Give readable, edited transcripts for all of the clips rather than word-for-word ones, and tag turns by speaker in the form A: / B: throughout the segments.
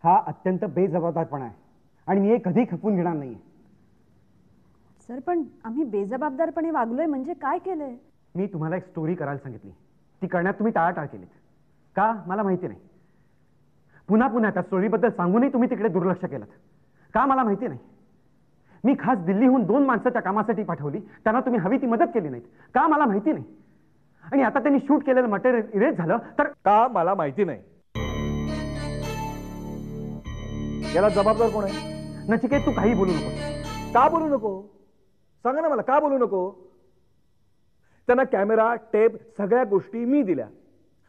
A: हा अत्यंत बेजबाबदारपणा आहे आणि मी हे कधी खपवून घेणार नाही.
B: सर पण आम्ही बेजबाबदारपणे वागलोय म्हणजे काय केलंय?
A: मी तुम्हाला एक स्टोरी करायला सांगितली, ती करण्यात तुम्ही टाळाटाळ केलीत. का मला माहिती नाही. पुन्हा पुन्हा त्या स्टोरीबद्दल सांगूनही तुम्ही तिकडे दुर्लक्ष केलं. का मला माहिती नाही. मी खास दिल्लीहून 2 माणसं त्या कामासाठी पाठवली, त्यांना तुम्ही हवी ती मदत केली नाहीत. का मला माहिती नाही. आणि आता त्यांनी शूट केलेलं मटेरियल इरेज झालं तर
C: का मला माहिती नाही. याला जबाबदार कोण आहे?
A: नचिकेत तू काही बोलू नको.
C: का बोलू नको? सांगा ना मला, का बोलू नको? त्यांना कॅमेरा टेप सगळ्या गोष्टी मी दिल्या.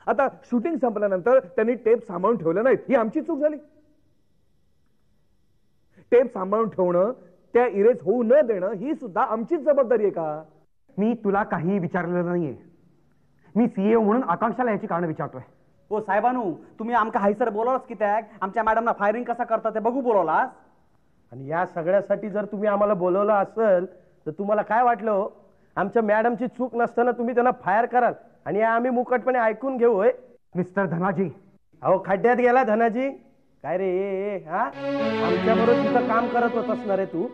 C: आता शूटिंग संपल्यानंतर त्यांनी टेप सांभाळून ठेवलं नाहीत, ही आमची चूक झाली. टेप सांभाळून ठेवणं, त्या इरेज होऊ न देणं ही सुद्धा आमचीच जबाबदारी आहे का?
A: मी तुला काही विचारलेलं नाहीये. मी सीईओ म्हणून आकांक्षाला याची कारण विचारतोय.
D: हो साहेबानू, तुम्ही आमका हायसर बोलावलास की त्याग आमच्या मॅडमना फायरिंग कसा करता ते बघू बोलावलास.
E: आणि या सगळ्यासाठी जर तुम्ही आम्हाला बोलवलं असेल तर तुम्हाला काय वाटलं? आमच्या मॅडमची चूक नसताना तुम्ही त्यांना फायर कराल आणि आम्ही मुकटपणे ऐकून घेऊ? होय
A: मिस्टर धनाजी.
E: अहो खड्ड्यात गेला धनाजी. काय रे हा? आमच्या बरोबर तिथं काम करत होत असणार आहे तू.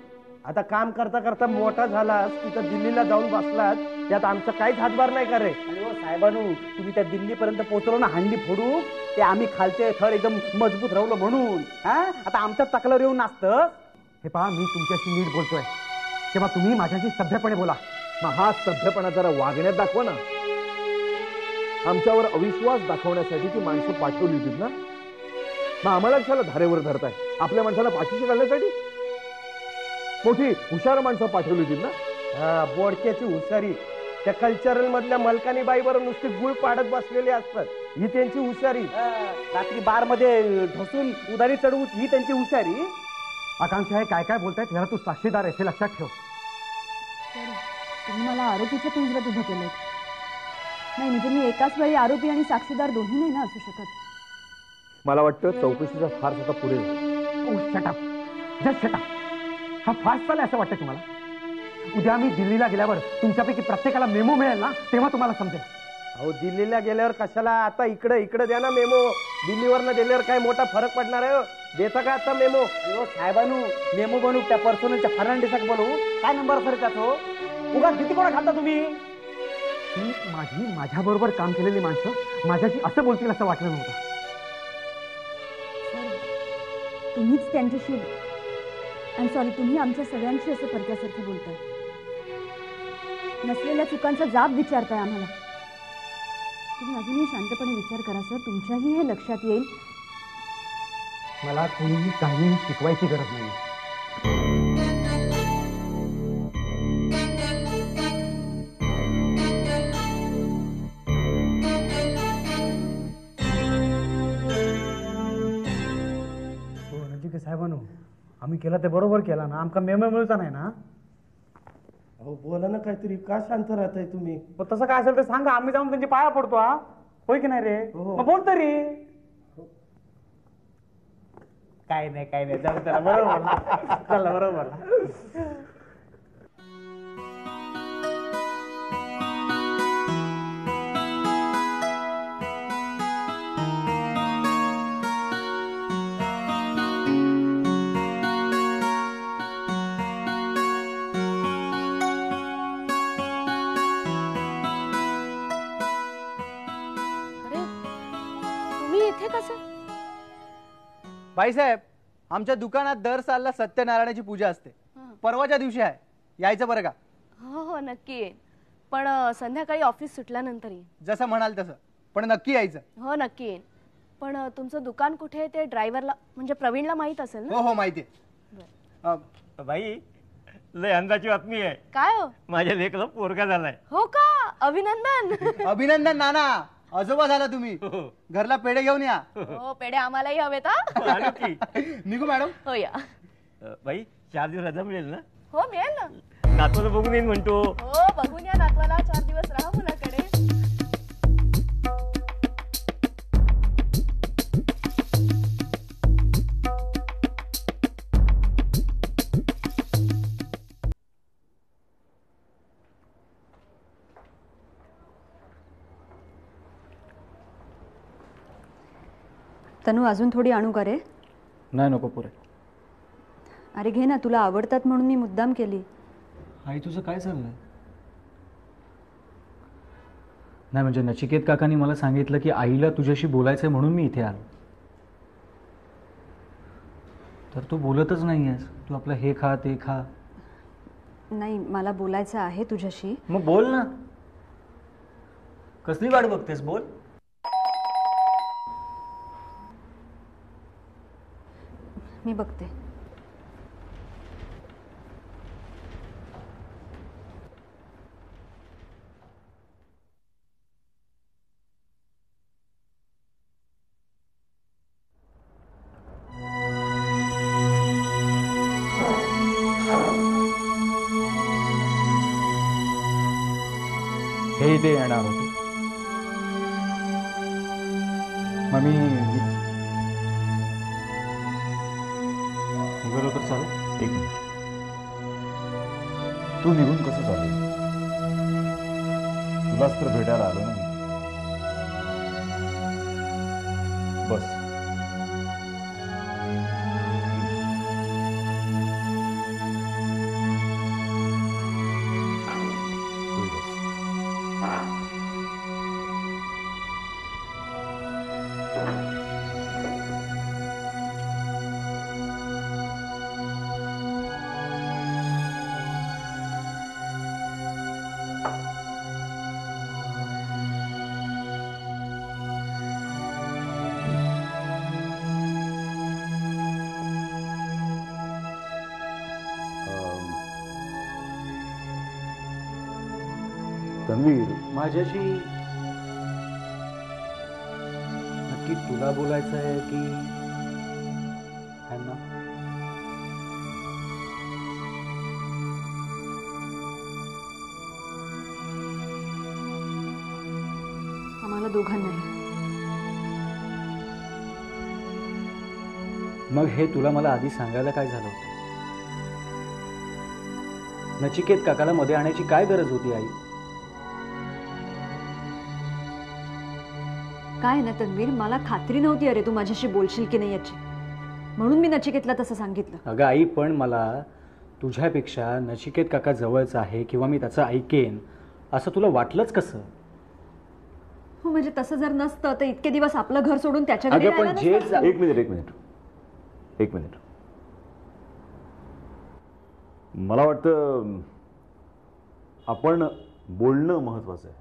E: आता काम करता करता मोठा झालास, तिथं दिल्लीला जाऊन बसलात, त्यात आमचा काहीच हातभार नाही का रे?
D: आणि हो साहेबानू, तुम्ही त्या दिल्लीपर्यंत पोहोचलो ना हंडी फोडू, ते आम्ही खालचे थर एकदम मजबूत राहिलो म्हणून. आता आमच्या तकलावर येऊन नाचतं.
A: हे पहा, मी तुमच्याशी नीट बोलतोय तेव्हा तुम्ही माझ्याशी सभ्यपणे बोला.
C: मग हा सभ्यपणा जरा वागण्यात दाखवा ना. आमच्यावर अविश्वास दाखवण्यासाठी ती माणसं पाठवली होती ना. मग आम्हाला कशाला धारेवर धरताय? आपल्या माणसाला पाठीशी घालण्यासाठी मोठी हुशार माणसं पाठवली होती ना.
E: हा, बोडक्याची हुशारी. त्या कल्चरल मधल्या मलकानी बाईबरोबर नुसती गुळ पाडत बसलेली असतात, ही त्यांची हुशारी.
D: रात्री बार मध्ये ढोसून उदारी चढवू ही त्यांची हुशारी.
A: आकांक्षा हे काय काय बोलतायत याला तू साक्षीदार आहे हे लक्षात ठेव.
B: तुम्ही मला आरोपीच्या पिंजऱ्यात उभं केलं नाही. म्हणजे मी एकाच वेळी आरोपी आणि साक्षीदार दोन्ही नाही ना असू शकत.
C: मला वाटतं चौकशीचा फार्स आता पुढे.
A: हा फार्स चाललाय असं वाटतं तुम्हाला? उद्या मी दिल्लीला गेल्यावर तुमच्यापैकी प्रत्येकाला मेमो मिळेल ना, तेव्हा तुम्हाला समजेल.
E: अहो दिल्लीला गेल्यावर कशाला? आता इकडे द्या ना मेमो. दिल्लीवरनं दिल्यावर काय मोठा फरक पडणार आहे? देता का आता मेमो?
D: साहेबानू मेमो बनवू त्या पर्सनलच्या फर्नांडिसाक बोलवू. काय नंबर सर त्याचो? उगा किती कोणा खाता तुम्ही?
A: माझ्या बरोबर काम केलेली माणसं माझ्याशी असं बोलतील असं वाटलं नव्हतं.
B: तुम्हीच त्यांच्याशी सॉरी तुम्ही आमच्या सगळ्यांशी असं परक्यासारखं बोलताय. नसलेल्या चुकांचा जाब विचारताय आम्हाला. तुम्ही अजूनही शांतपणे विचार करा सर. तुमच्याही हे लक्षात येईल.
A: मला कोणीही काहीही शिकवायची गरज नाही. साहेबांनो, आम्ही केला ते बरोबर केला ना. आमका मेमो मिळता नाही ना.
E: अहो बोला ना काहीतरी. का शांत राहताय तुम्ही?
D: तसं काय असेल तर सांगा, आम्ही जाऊन त्यांची पाया पडतो. होय की नाही रे? मग बोल तरी. काय नाही जाऊ त्याला. बरोबर चला बरोबर.
F: बाईसाहेब, आमच्या दुकानात दर सालला सत्यनारायणाची पूजा असते. परवाच्या दिवशी आहे, यायचं बरं का?
G: हो हो नक्की येईन, पण संध्याकाळी ऑफिस सुटल्यानंतर येईन.
F: जसं म्हणाल तसं, पण नक्की यायचं.
G: हो नक्की येईन. पण तुमचं दुकान कुठे आहे ते ड्रायव्हरला म्हणजे प्रवीणला माहित असेल ना?
F: हो हो माहिती आहे.
H: बाई, लय अंदाची बातमी आहे.
G: काय हो?
H: माझ्या लेकला पोरगा झालाय.
G: हो का? अभिनंदन.
F: अभिनंदन नाना, आजोबा झाला तुम्ही. घरला पेढे घेऊन या.
G: हो पेढे आम्हालाही हवेत.
F: निघू मॅडम.
G: हो या.
H: बाई 4 दिवस रजा मिळेल ना?
G: हो मिळेल ना.
H: नातवाला बघून येईन म्हणतो.
G: हो बघून या नातवाला. 4 दिवस राहा मुलाकडे.
B: तनू अजून थोडी आणू का रे?
I: नाही नको पुरे.
B: अरे घे ना, तुला आवडतात म्हणून मी मुद्दाम केली.
I: आई तुझं काय चाललंय? नाही म्हणजे नचिकेत काकांनी मला सांगितलं की आईला तुझ्याशी बोलायचंय म्हणून मी इथे आलो. तर तू बोलतच नाही आहेस. तू आपलं हे खा ते खा.
B: नाही, मला बोलायचं आहे तुझ्याशी.
I: मग बोल ना. कसली वाट बघतेस? बोल.
B: मी बघते.
I: हे इथे येणार होते. मग मी निघालो तर चालेल?
C: एक मिनिट. तू निघून कसं चालेल? तुलाच तर भेटायला आलो ना मी. बस. तन्वीर,
I: माझ्याशी नक्की तुला बोलायचं आहे की ह्यांना?
B: आम्हाला दोघांनाही.
I: मग हे तुला मला आधी सांगायला काय झालं होतं? नचिकेत काकाला मध्ये आणायची काय गरज होती आई?
B: काय ना तन्वीर, मला खात्री नव्हती अरे तू माझ्याशी बोलशील की नाही याची, म्हणून मी नचिकेतला तसं सांगितलं.
I: अगं आई, पण मला तुझ्यापेक्षा नचिकेत काका जवळचा आहे किंवा मी त्याचं ऐकेन असं तुला वाटलंच कसं?
B: हो म्हणजे तसं जर नसतं तर इतके दिवस आपलं घर सोडून त्याच्या घरी
I: अगं पण
B: राहायला
I: जे
B: नसतं.
C: एक मिनिट. मला वाटतं आपण बोलणं महत्वाचं आहे.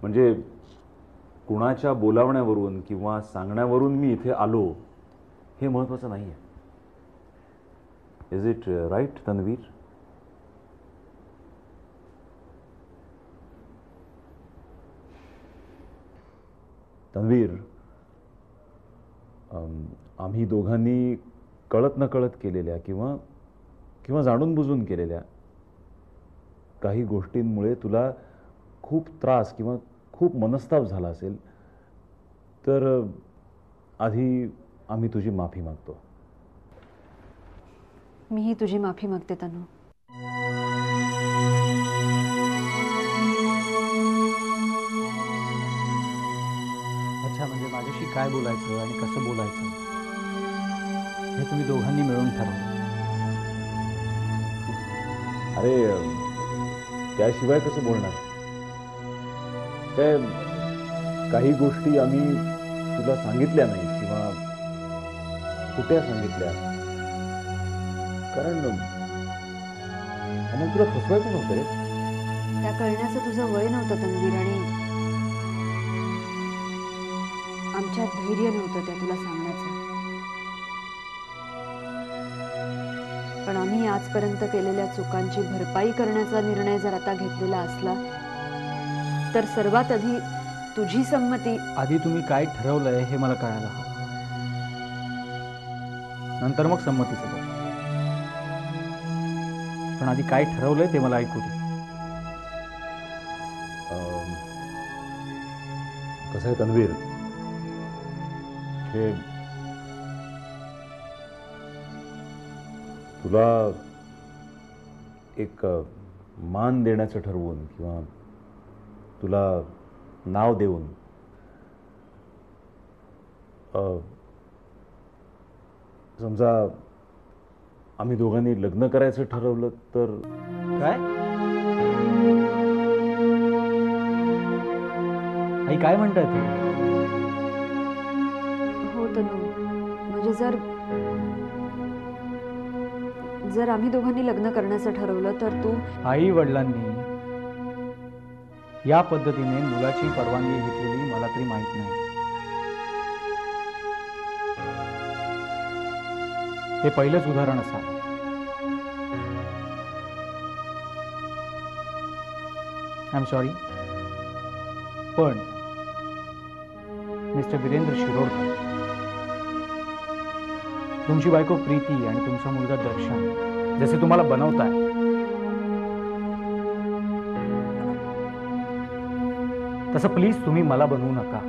C: म्हणजे कुणाच्या बोलावण्यावरून किंवा सांगण्यावरून मी इथे आलो हे महत्वाचं नाही आहे. Is it right Tanveer? Tanveer, आम्ही दोघांनी कळत नकळत केलेल्या किंवा किंवा जाणून बुजून केलेल्या काही गोष्टींमुळे तुला खूप त्रास किंवा खूप मनस्ताप झाला असेल तर आधी आम्ही तुझी माफी मागतो.
B: मीही तुझी माफी मागते तनु.
I: अच्छा, म्हणजे माझ्याशी काय बोलायचं आणि कसं बोलायचं हे तुम्ही दोघांनी मिळून ठरवलं?
C: अरे त्याशिवाय कसं बोलणार? काय काही गोष्टी आम्ही तुला सांगितल्या नाहीत किंवा कुठे सांगितल्या कारण आम्हाला तुला फसवायचं नव्हतं रे.
B: त्या कळण्याचं तुझं वय नव्हतं तन्वीर आणि आमच्यात धैर्य नव्हतं त्या तुला सांगण्याचं. पण आम्ही आजपर्यंत केलेल्या चुकांची भरपाई करण्याचा निर्णय जर आता घेतलेला असला तर सर्वात आधी तुझी संमती.
I: आधी तुम्ही काय ठरवलंय हे मला कळायला हवं, नंतर मग संमतीचं बघ. पण आधी काय ठरवलंय ते मला ऐकू दे.
C: कसं आहे तन्वीर, हे तुला एक मान देण्याचं ठरवून किंवा तुला नाव देऊन समजा आम्ही दोघांनी लग्न करायचं ठरवलं तर?
I: काय आई काय म्हणताय तू?
B: हो तनू, म्हणजे जर आम्ही दोघांनी लग्न करण्याचं ठरवलं तर तू?
I: आई वडिलांनी या पद्धतीने मुलाची परवानगी घेतलेली मला तरी माहित नाही. हे पहिलंच उदाहरण असावं. आय एम सॉरी, पण मिस्टर वीरेंद्र शिरोडकर, तुमची बायको प्रीती आणि तुमचा मुलगा दर्शन जसे तुम्हाला बनवताय तसं प्लीज तुम्ही मला बनवू नका.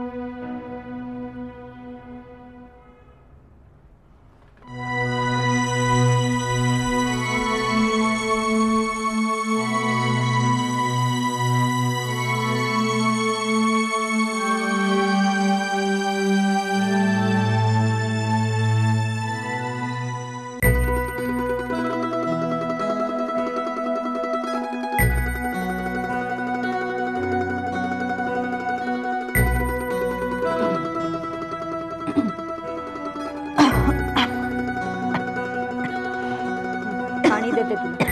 B: पाणी देते तुला.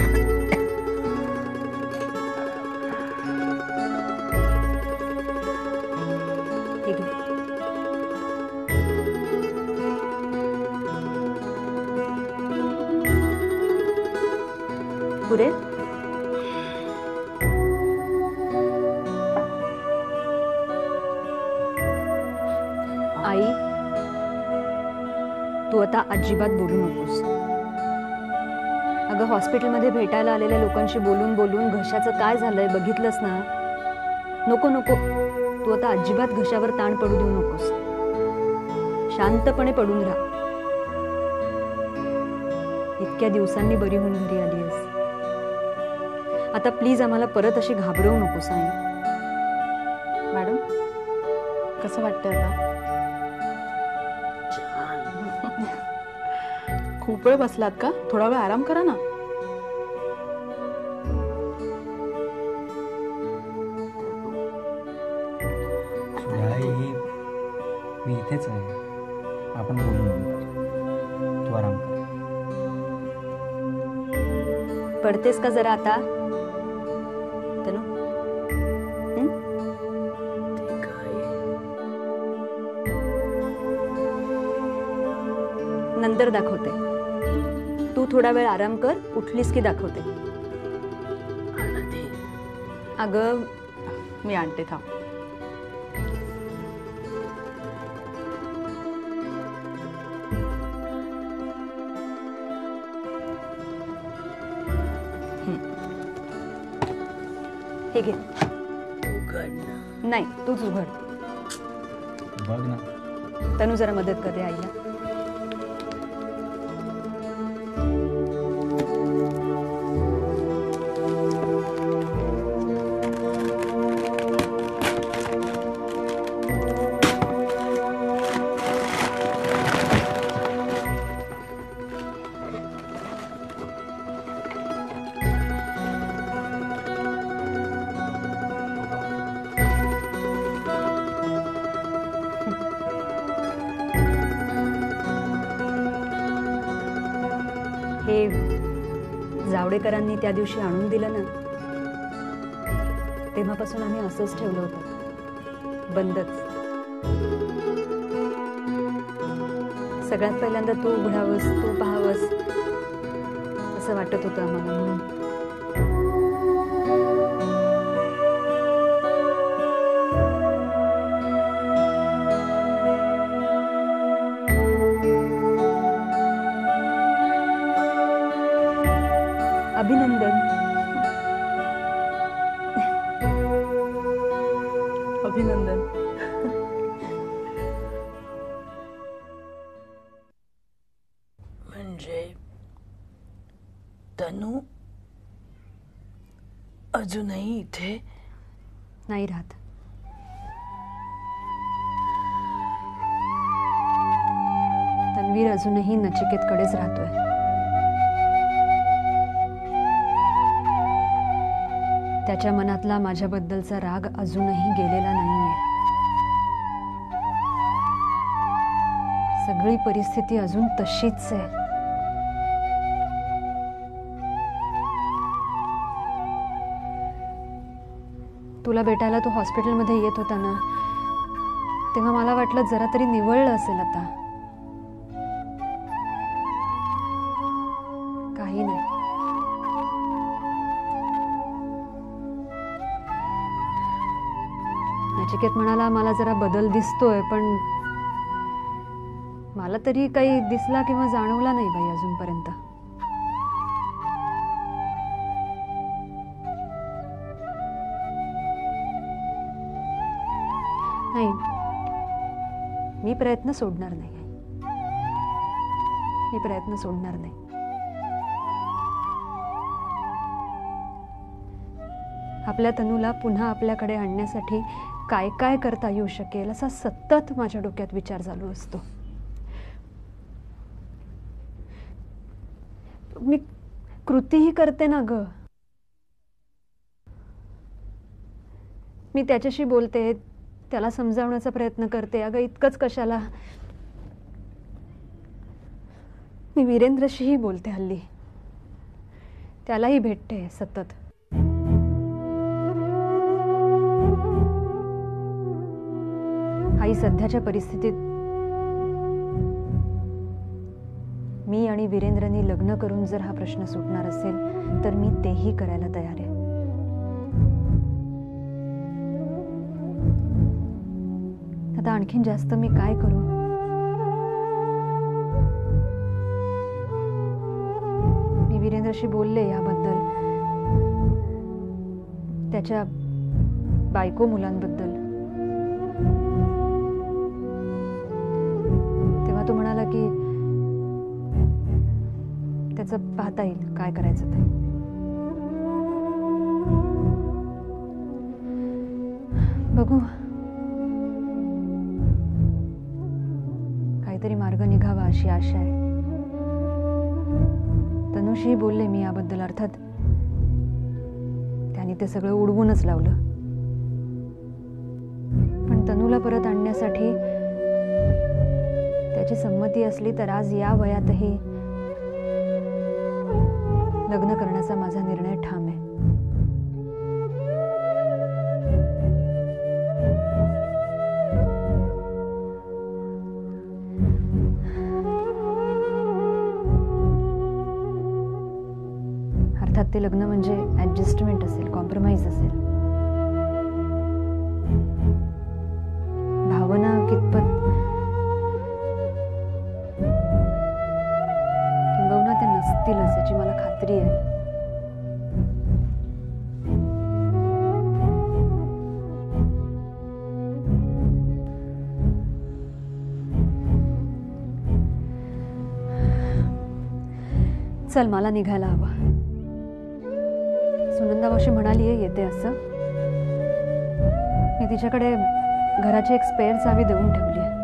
B: हे घे. पुरे? आई, तू आता अजिबात बोलू नकोस. अगं, हॉस्पिटलमध्ये भेटायला आलेल्या लोकांशी बोलून बोलून घशाचं काय झालंय बघितलंस ना. नको नको, तू आता अजिबात घशावर ताण पडू देऊ नकोस. शांतपणे पडून राहा. इतक्या दिवसांनी बरी होऊन घरी आली आहेस. आता प्लीज आम्हाला परत अशी घाबरवू नकोस आई.
G: मॅडम, कसं वाटतंय आता? खूप वेळ बसलात का? थोडा वेळ आराम करा ना.
I: मी इथेच आहे, आपण बोलू नंतर. तू आराम कर.
B: पडतेस का जरा आता तनू? नंतर दाखवते. तू थोडा वेळ आराम कर, उठलीस की दाखवते. अगं,
G: मी आणते, थांब.
B: हे घे. नाही, तूच उघड.
I: बघ ना.
B: तनू जरा मदत करते आईला. हे जावडेकरांनी त्या दिवशी आणून दिलं ना, तेव्हापासून आम्ही असंच ठेवलं होतं, बंदच. सगळ्यात पहिल्यांदा तू उघडावंस, तू पाहावंस असं वाटत होतं आम्हाला, म्हणून. अभिनंदन.
G: अभिनंदन.
J: म्हणजे तनू अजूनही इथे
B: नाही राहत. तन्वी वीर अजूनही नचिकेतकडेच राहतोय. त्याच्या मनातला माझ्याबद्दलचा राग अजूनही गेलेला नाहीये. सगळी परिस्थिती अजून तशीच आहे. तुला भेटायला तो हॉस्पिटलमध्ये येत होता ना, तेव्हा मला वाटलं जरा तरी निवळलं असेल. आता काही नाही. नचिकेत म्हणाला मला जरा बदल दिसतोय, पण मला तरी काही दिसला किंवा जाणवला नाही बाई अजूनपर्यंत. नाही, मी प्रयत्न सोडणार नाही. मी प्रयत्न सोडणार नाही. आपल्या तनूला पुन्हा आपल्याकडे आणण्यासाठी काय काय करता येऊ शकेल असा सतत माझ्या डोक्यात विचार चालू असतो. मी कृतीही करते ना ग. मी त्याच्याशी बोलते, त्याला समजावण्याचा प्रयत्न करते. अगं इतकंच कशाला, मी वीरेंद्रशीही बोलते हल्ली. त्यालाही भेटते सतत. आई सध्याच्या परिस्थितीत मी आणि वीरेंद्रनी लग्न करून जर हा प्रश्न सुटणार असेल तर मी तेही करायला तयार आहे. आता आणखीन जास्त मी काय करू? मी वीरेंद्रशी बोलले याबद्दल, त्याच्या बायको मुलांबद्दल. तेव्हा तो म्हणाला की त्याचं पाहता येईल काय करायचं ते. बघू, काहीतरी मार्ग निघावा अशी आशा आहे. तनुशी बोलले मी याबद्दल. अर्थात त्याने ते सगळं उडवूनच लावलं, पण तनूला परत आणण्यासाठी त्याची संमती असली तर आज या वयातही लग्न करण्याचा माझा निर्णय ठाम आहे. अर्थात ते लग्न म्हणजे ऍडजस्टमेंट असेल, कॉम्प्रोमाइज असेल. भावना कितपत किंबहुना ते नसतीलच याची मला खात्री आहे. चल, मला निघायला हवं. सुनंदा मावशी म्हणाली आहे येते असं. मी तिच्याकडे घराची एक स्पेअर चावी देऊन ठेवली आहे.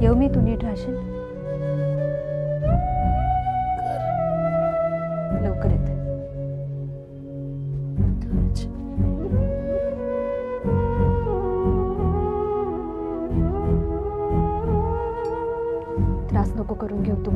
B: येऊ मी? तू नीट राहशील? लवकर येते. त्रास नको करून घेऊ तू.